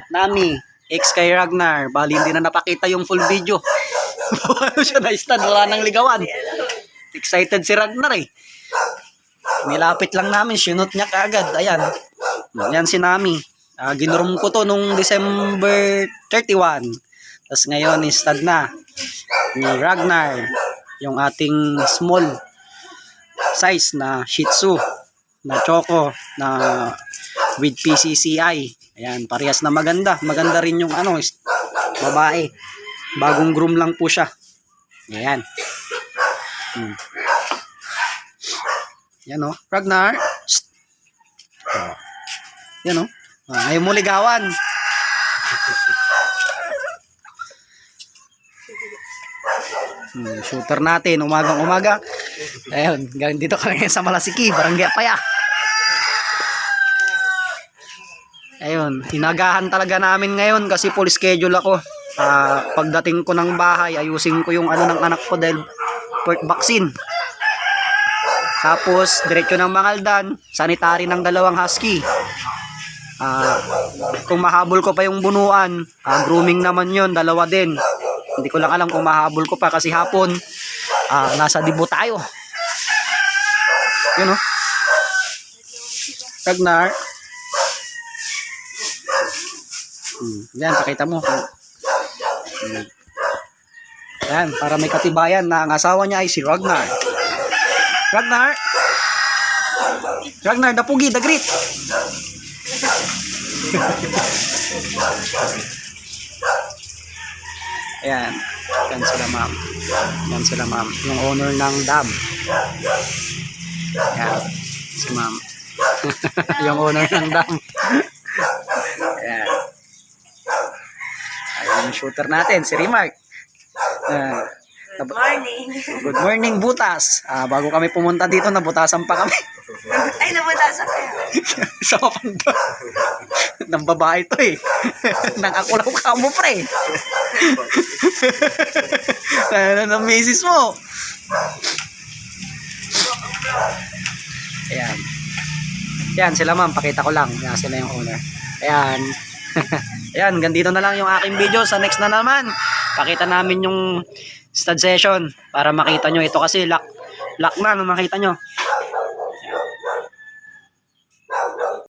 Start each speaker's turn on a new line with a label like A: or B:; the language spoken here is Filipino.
A: Nami, ex kay Ragnar. Bali hindi na napakita yung full video. Ano siya na-stand, wala nang ligawan. Excited si Ragnar eh. Nilapit lang namin, sinot niya kaagad. Ayan. Yan si Nami. Ginurum ko to nung December 31. Tapos ngayon, stud na ni Ragnar. Yung ating small size na Shih Tzu na choco na with PCCI. Ayan, parehas na maganda. Maganda rin yung babae. Bagong groom lang po siya. Ayan. Yan o, Ragnar. Yan o. Ayaw mo ligawan. Shooter natin, umagang umaga. Ayun, dito kami ngayon sa Malasiki, Barangay Apaya. Ayun, hinagahan talaga namin ngayon kasi full schedule ako. Pagdating ko ng bahay, ayusin ko yung ng anak ko dahil vaccine. Tapos, diretso ng Mangaldan, sanitary ng 2 husky. Kung mahabol ko pa yung bunuan, grooming naman yon, 2 din. Hindi ko lang alam kung mahabol ko pa kasi hapon, nasa Dibo tayo. Yun o. Ragnar. Yan, pakita mo. Yan, para may katibayan na ang asawa niya ay si Ragnar. Ragnar! Ragnar, dapugi, dagrit! Ayan, yan sila ma'am. Yan sila ma'am, yung owner ng dam. Ayan, si ma'am. Yung owner ng dam. Ayan. Ayan yung shooter natin, si Remark.
B: Good morning.
A: Good morning, butas. Bago kami pumunta dito, nabutasan pa kami.
B: Ay, nabutasan kayo.
A: Sa kapanda. Nang babae to eh. Nang ako lang ka mo, pre. Nang misis mo. Ayan. Ayan sila ma'am, pakita ko lang. Ayan sila yung owner. Ayan. Ayan, ganito na lang yung aking video. Sa next na naman, pakita namin yung stud session para makita nyo. Ito kasi lock na, makita nyo.